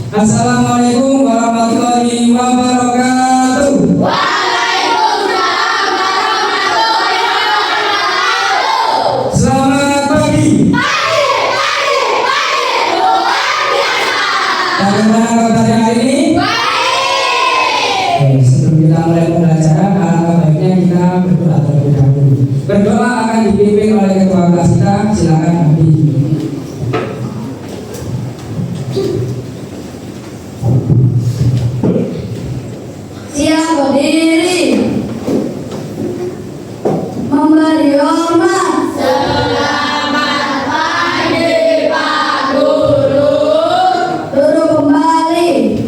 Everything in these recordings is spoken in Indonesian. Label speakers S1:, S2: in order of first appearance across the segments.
S1: Assalamualaikum warahmatullahi wabarakatuh.
S2: Waalaikumsalam warahmatullahi wabarakatuh.
S1: Selamat pagi.
S2: Luar biasa.
S1: Bagaimana kabarnya hari ini?
S2: Baik.
S1: Sebelum kita mulai pembelajaran, alangkah baiknya kita berdoa terlebih dahulu. Berdoa akan dipimpin oleh ketua kelas kita. Silakan Nabi.
S2: Siap berdiri. Memberi hormat. Selamat pagi Pak Guru. Duduk kembali.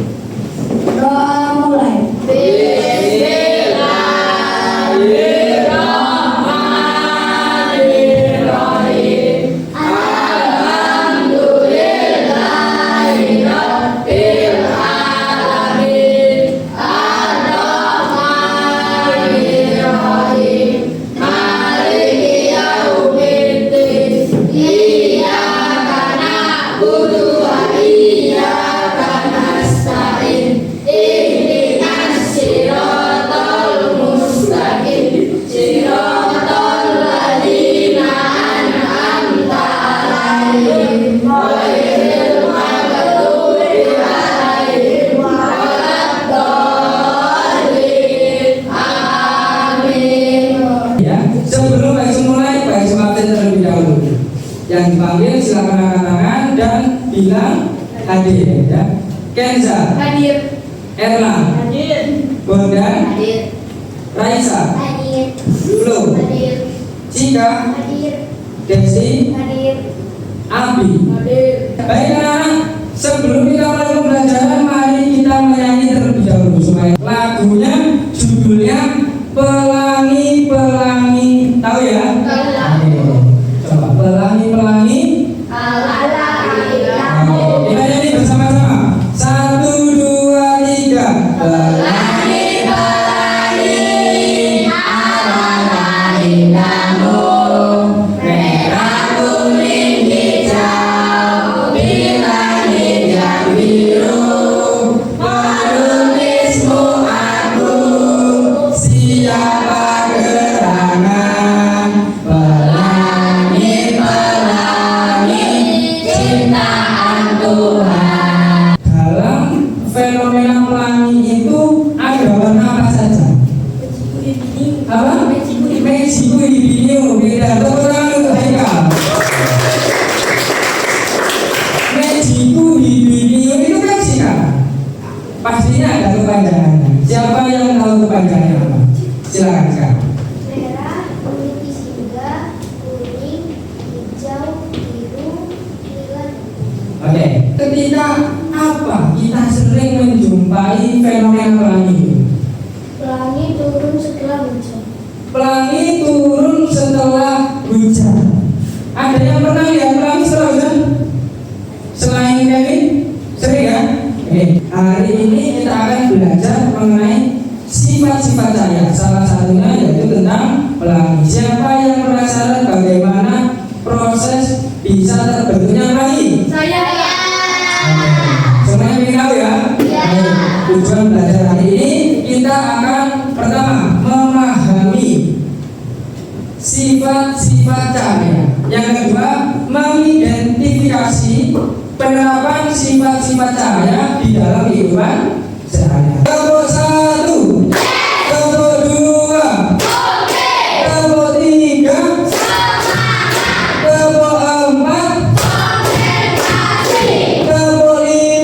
S2: Doa mulai. Bismillahirrahmanirrahim. Alhamdulillahirabbil alamin. Ar-Rahmanir-Rahim. Maliki yaumiddin. Iyyaka na'budu wa iyyaka nasta'in. Ihdinas siratal mustaqim. Siratal ladzina an'amta 'alaihim ghairil maghdubi 'alaihim waladdallin. Amin.
S1: Ya, sebelum Baik mulai, Baik absen terlebih dahulu. Yang dipanggil silakan angkat tangan dan bilang hadir. Ya. Kenza,
S2: Hadir.
S1: Erlang,
S2: Hadir.
S1: Bondan,
S2: Hadir.
S1: Raisa,
S2: Hadir.
S1: Flo,
S2: Hadir.
S1: Cika,
S2: Hadir.
S1: Desi,
S2: Hadir.
S1: Abi.
S2: Hadir.
S1: Baik anak-anak, sebelum kita mulai pembelajaran, mari kita menyanyi terlebih dahulu supaya lagunya judulnya Pelangi Pelangi, tahu ya?
S2: Tahu.
S1: Ayo, coba Pelangi Pelangi.
S2: Alhamdulillah.
S1: Kita nyanyi bersama-sama. 1, 2, 3.
S2: Pelangi, pelangi, arah indahmu, merah, kuning, hijau, bilangi yang biru, menulismu aku, siapa gerangan, pelangi, pelangi, ciptaan Tuhan.
S1: Dalam fenomena pelangi itu ada warna apa saja? Apa? Mexico hibinium. Beda. Tepuk tangan untuk Haikal. Mexico hibinium itu Meksika. Pastinya ada kepanjangannya. Siapa yang tahu kepanjangannya apa? Silakan Kak.
S3: Merah, kuning, singa, kuning, hijau, biru, hilang.
S1: Oke. Ketika apa kita sering menjumpai fenomena pelangi itu?
S3: Pelangi turun setelah hujan.
S1: Pelangi turun setelah hujan. Ada yang pernah lihat pelangi setelah hujan? Selain Kevin? Sering ya? Oke. Hari ini kita akan belajar mengenai sifat-sifat cahaya. Salah satunya yaitu tentang pelangi. Siapa yang penasaran bagaimana proses bisa terbentuknya pelangi?
S2: Saya.
S1: Semuanya ingin tahu ya?
S2: Ya.
S1: Ayo, tujuan belajar hari ini kita akan pertama memahami sifat-sifat cahaya. Yang kedua mengidentifikasi penerapan sifat-sifat cahaya di dalam kehidupan sehari-hari. Tepuk 1, tepuk 2, tepuk 3, tepuk 4, tepuk 5.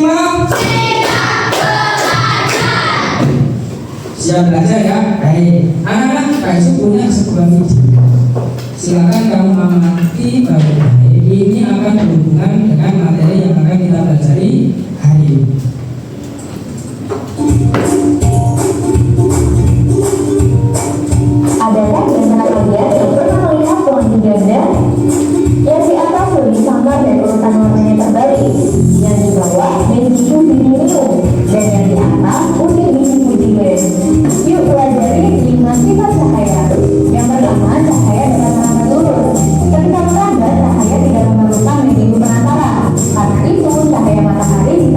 S1: Siap belajar ya? Baik. Anak-anak Baik punya sebuah video. Silakan kamu amati baik-baik. Ini akan berhubungan dengan materi yang akan kita pelajari hari ini.
S4: Adakah di antara kalian yang pernah melihat pelangi ganda? Yang di atas lebih samar dan urutan warnanya terbalik. Yang di bawah Mexico hibinium dan yang di atas kuning biji putih. Yuk pelajari 5 sifat cahaya. Yang pertama, cahaya dapat merata turun. Ketika melambat, cahaya tidak memerlukan medium perantara. Karena itu, cahaya matahari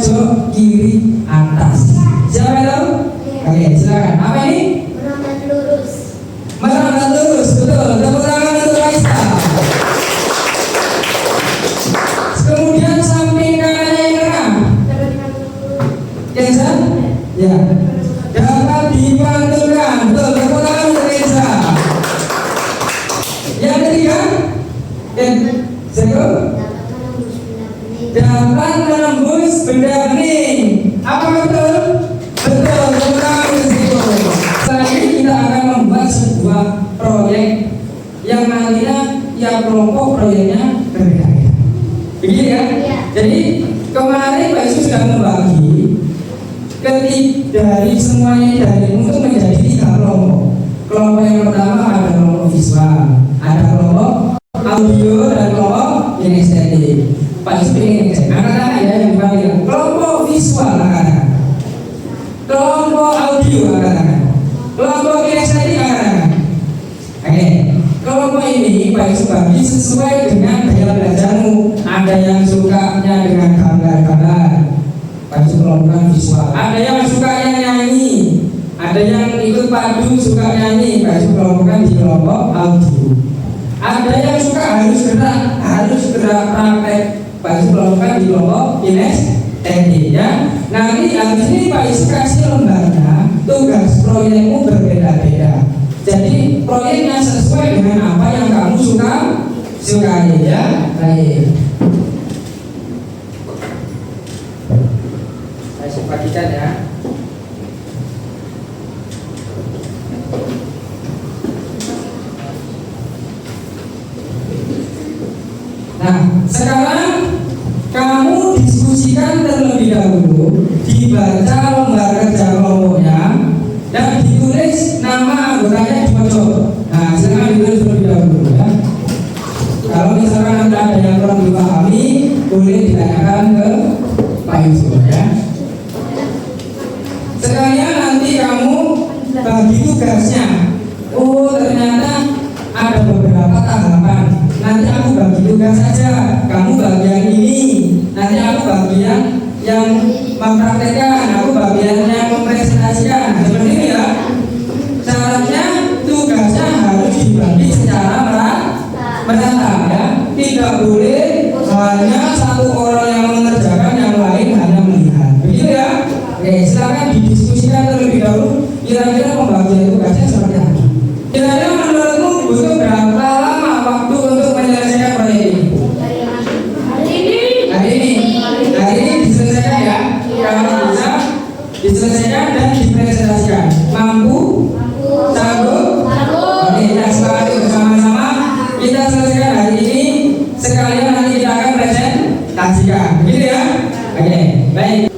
S1: pojok kiri atas. Siapa yang tahu? Oke, silakan. Apa ini?
S3: Merambat lurus.
S1: Merambat lurus, betul. Tepuk tangan untuk Raisa. Kemudian samping kanannya yang tengah. Kenza? Ya. Dapat dipantulkan. Betul, tepuk tangan untuk Kenza. Yang ketiga? Seko? Dapat menembus benda bening. Apa betul? Betul, tepuk tangan untuk Seko. Setelah ini kita akan membuat sebuah proyek yang nantinya tiap kelompok proyeknya berbeda-beda. Begini ya?
S3: Iya.
S1: Jadi kemarin Pak Yesus sudah membagi dari semuanya dari untuk menjadi 3 kelompok. Kelompok yang pertama ada kelompok visual, ada kelompok audio dan kelompok kinestetik. Pak Yesus ingin cek anak-anak ya yang dipanggil kelompok visual anak-anak, kelompok audio anak-anak, kelompok kinestetik anak-anak. Oke, kelompok ini Pak Yesus bagi sesuai dengan gaya belajarmu. Ada yang sukanya dengan gambar-gambar, Pak Yesus kelompokkan visual. Ada yang sukanya nyanyi, ada yang ikut padu suka nyanyi, Pak Yesus kelompokkan di kelompok audio. Ada yang suka harus gerak praktek, Pak Yesus kelompokkan di kelompok kinestetik ya. Nanti habis ini Pak Yesus kasih lembarnya, tugas proyekmu berbeda-beda. Jadi proyeknya sesuai dengan apa yang kamu sukai ya. Baik. Saya bagikan ya. Nah, sekarang kamu diskusikan terlebih dahulu, dibaca lembar kerja kelompoknya dan ditulis nama anggotanya di pojok. Nah, silakan ditulis terlebih dahulu ya. Kalau misalkan ada yang kurang dipahami, boleh ditanyakan ke Pak Yusuf ya. Sekalian nanti kamu bagi tugasnya. Oh, ternyata ada beberapa tahapan. Nanti aku bagi tugas saja. Kamu bagian ini. Nanti aku bagian yang mempraktekkan. Aku bagian yang mempresentasikan. Seperti ini ya. Syaratnya tugasnya harus dibagi secara merata ya. Tidak boleh hanya satu orang yang mengerjakan, yang lain hanya melihat. Begitu ya. Oke, silakan didiskusikan terlebih dahulu. Kira-kira pembagian tugasnya seperti apa? Kira-kira menurutmu butuh berapa lama waktu untuk menyelesaikan proyek ini? Hari ini diselesaikan ya. Kalau bisa diselesaikan dan dipresentasikan. Mampu? Sanggup? Oke, kita sepakati bersama-sama. Kita selesaikan hari ini. Sekalian nanti kita akan presentasikan. Begitu ya? Oke, baik.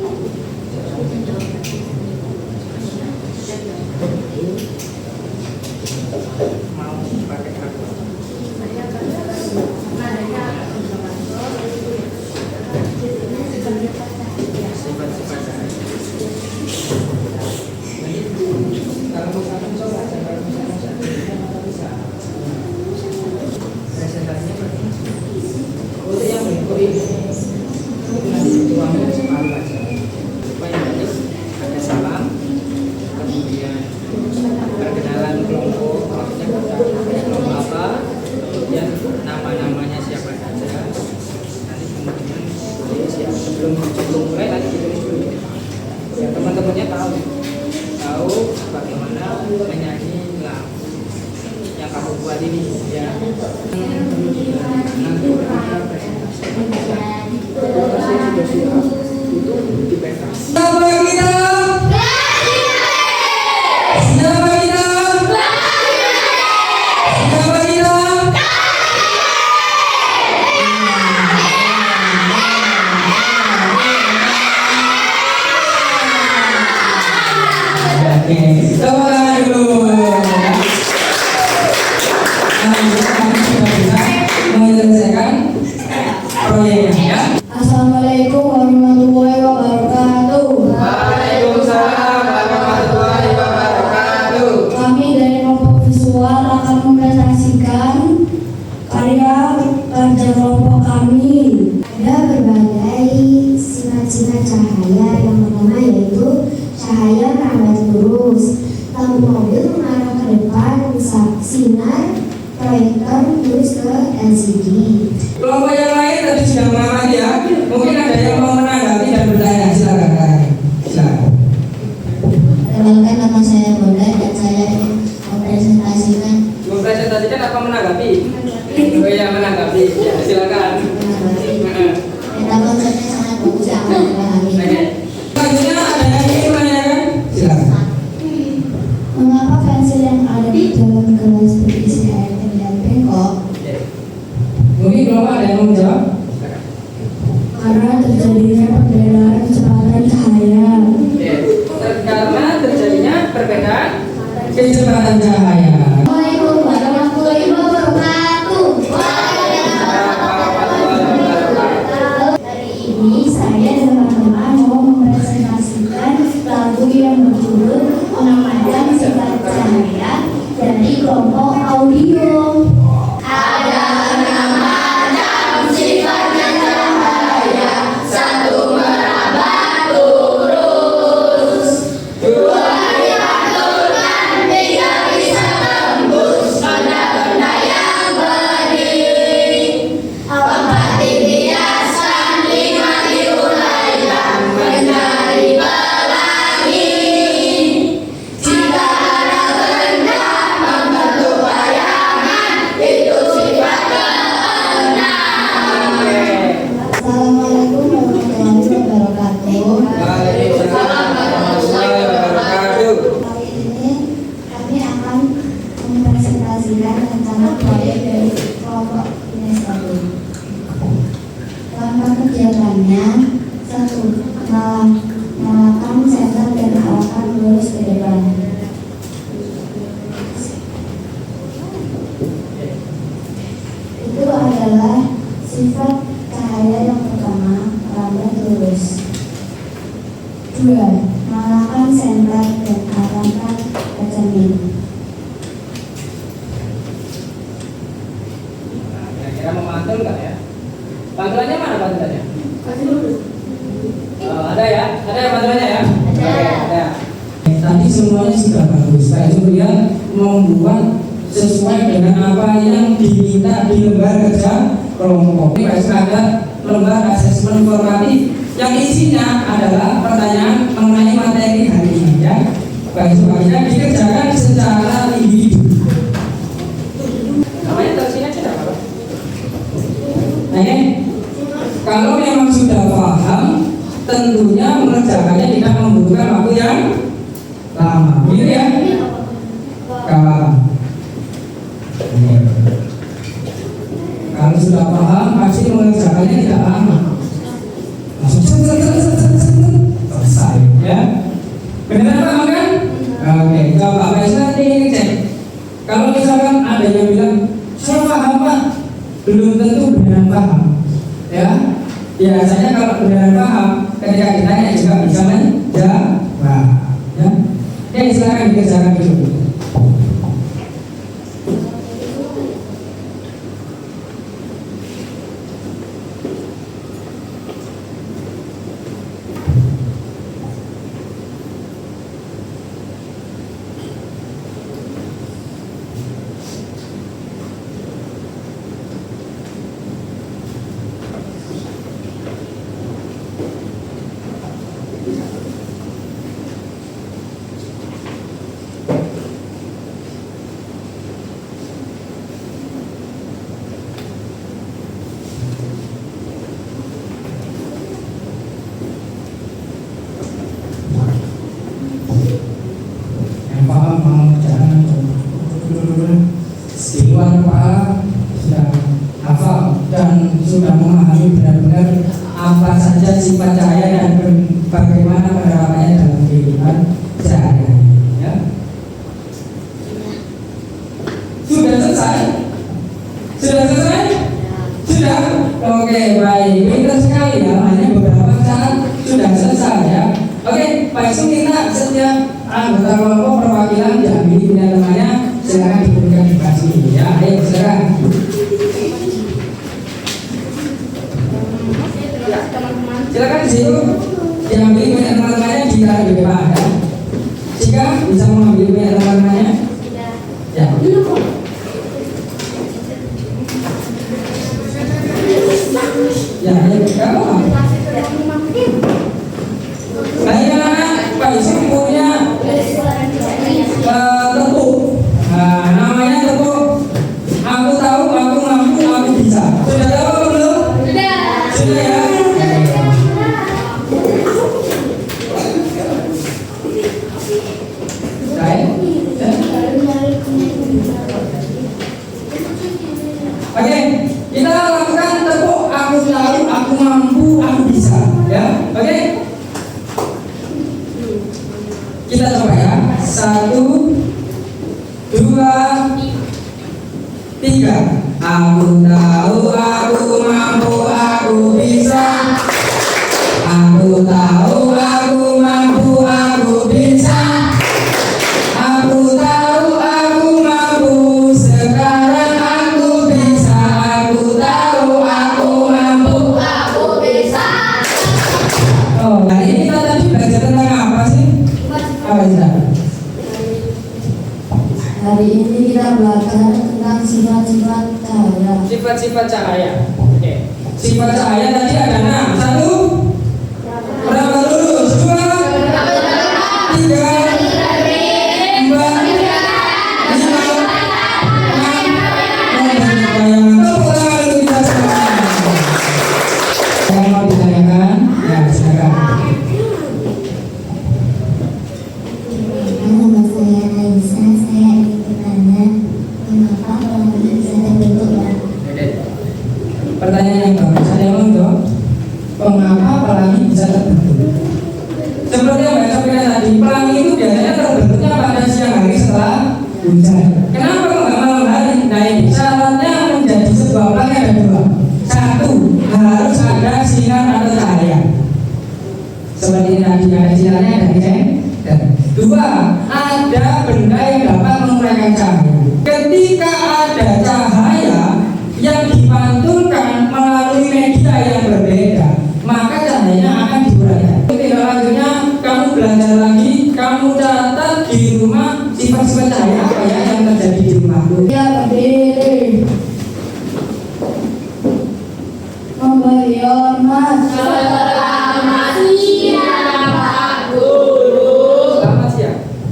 S2: Nama-namanya siapa saja. Nanti kemudian sebelum mulai tadi ditulis dulu. Ya, teman-temannya tahu bagaimana menyanyi lagu yang kamu buat ini ya. Nanti kita presentasi. Sudah siap untuk dipegang.
S1: Siapa kita? Siapa kita? Siapa kita? Oke, tepuk tangan dulu. Nah, kami sudah bisa menyelesaikan
S3: Lampu mobil mengarah ke depan, sinar proyektor terus ke LCD.
S1: Kelompok yang lain tadi sudah mengamati ya. Mungkin ada yang mau menanggapi dan bertanya. Silakan Kak. Silakan.
S3: Perkenalkan, nama saya Bonda dan saya ingin mempresentasikan
S2: Mempresentasikan apa menanggapi? Oh ya, menanggapi. Ya, silakan.
S3: Peta konsepnya sangat bagus yang akan dipahami.
S2: Oke.
S1: Selanjutnya ada yang ingin menanyakan? Silakan.
S3: Mengapa pensil yang ada di dalam gelas berisi air terlihat bengkok?
S1: Mungkin kelompok ada yang mau menjawab?
S3: Karena terjadinya perbedaan kecepatan cahaya.
S2: Karena terjadinya perbedaan.
S1: Kecepatan cahaya.
S3: Assalamualaikum warahmatullahi wabarakatuh. Hari ini saya dan teman-teman mau mempresentasikan lagu yang berjudul Mengamalkan Sifat Cahaya dari kelompok audio. Ada 6 macam sifatnya cahaya, 1 merambat lurus, 2 dipantulkan, 3 bisa tembus benda-benda yang berdiri, 4 dihiaskan, 5 diuraikan menjadi pelangi. Jika ada benda membentuk bayangan, itu sifat keenam. Assalamualaikum warahmatullahi wabarakatuh.
S2: Waalaikumsalam warahmatullahi wabarakatuh.
S3: Kali ini kami akan mempresentasikan rencana proyek dari kelompok Inestabel. Langkah kegiatannya: 1. Menyalakan senter dan arahkan lurus ke depan. Itu adalah sifat cahaya yang pertama, merambat lurus. 2. Menyalakan senter dan arahkan ke cermin.
S2: Kira-kira memantul nggak ya? Pantulannya mana pantulannya? Ada ya? Ada ya pantulannya ya? Ada.
S1: Tadi semuanya sudah bagus. Pak kemudian membuat sesuai dengan apa yang diminta di lembar kerja kelompok. Ini Pak ada lembar asesmen formatif yang isinya adalah pertanyaan mengenai materi hari ini ya. Bagi semuanya dikerjakan secara individu.
S2: Namanya tersinya tidak apa?
S1: Oke. Kalau memang sudah paham, tentunya mengerjakannya tidak membutuhkan waktu yang lama, gitu ya? Kalau sudah paham, pasti mengerjakannya tidak lama. Langsung selesai, ya? Benar paham kan? Oke, coba Pak Isna ini cek. Kalau misalkan ada yang bilang saya paham Pak, belum tentu benar paham, ya? Biasanya kalau benar paham, ketika ditanya juga bisa menjawab, ya? Oke, silakan dikerjakan dulu. Yang paham mau jangan di luar paham sudah hafal dan sudah memahami benar-benar apa saja sifat cahaya dan bagaimana penerapannya dalam kehidupan sehari-hari, ya. Sudah selesai? Sudah selesai? Sudah? Oke, baik. Pintar sekali ya, hanya beberapa saat sudah selesai ya. Oke, Pak Isu minta setiap anggota kelompok perwakilan diambil punya temannya, silakan diberikan dibagi ya. Ayo silakan. Silakan di situ diambil punya teman-temannya di depan ya. Jika bisa mengambil punya teman-temannya? Ya. Ya, kamu. Baik anak-anak, Pak Yusuf punya tepuk. Nah, namanya tepuk. Aku tahu, aku mampu, aku bisa. Sudah tahu apa belum? Sudah ya. Baik. Oke, kita lakukan tepuk. Aku tahu, aku mampu, aku bisa. Ya, oke. Kita coba ya. 1, 2, 3. Aku tahu, aku mampu, aku bisa. Aku tahu, aku mampu, aku bisa. Aku tahu, aku mampu. Sekarang aku bisa. Aku tahu, aku mampu. Oh, hari ini kita tadi belajar tentang apa sih? Apa itu?
S3: Hari ini kita belajar tentang sifat-sifat cahaya.
S1: Sifat-sifat cahaya. Oke. Sifat cahaya tadi ada 6. 1. Berapa dulu? 2. 3. 4. 5. Yang mau ditanyakan? Ya, silakan.
S3: Nama saya Aisyah, saya ingin bertanya mengapa pelangi bisa terbentuk Pak?
S1: Pertanyaan yang bagus. Ada yang mau? Mengapa pelangi bisa terbentuk? Seperti yang Mbak sampaikan tadi, pelangi itu biasanya terbentuknya pada siang hari setelah hujan. Kenapa kok nggak malam hari? Nah ini syaratnya menjadi sebuah pelangi ada 2. 1, harus ada sinar atau cahaya. Seperti ini tadi ada sinarnya, ada dan 2, ada benda yang dapat menguraikan cahaya. Ketika ada cahaya yang dipantulkan melalui media yang berbeda, maka cahayanya akan diuraikan. Tindak lanjutnya, kamu belajar lagi, kamu catat di rumah sifat-sifat cahaya apa ya yang terjadi di rumahmu.
S3: Ya berdiri. Memberi hormat.
S1: Selamat siang.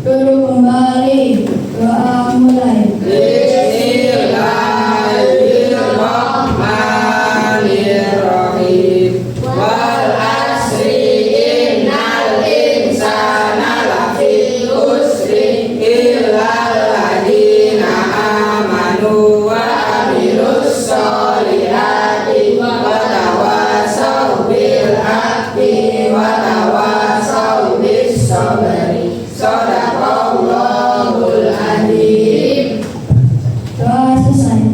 S3: Duduk kembali. Doa mulai.
S1: Bismillahirrahmanirrahim. Wal asri innal insana lafi khusri illal ladzina amanu wa amilus sholihati wa tawassaw bil haqqi wa tawassaw bis sabri. Shadaqallahul adzim.
S3: Doa selesai.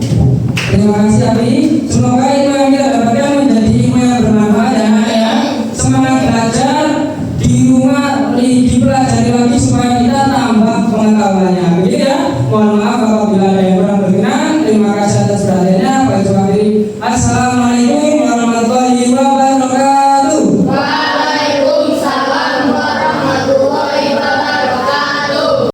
S1: Terima kasih Abi. Semoga ilmu yang kita dapatkan menjadi ilmu yang bermanfaat ya anak ya. Semangat belajar di rumah, dipelajari lagi supaya kita tambah pengetahuannya. Begitu ya. Mohon maaf apabila ada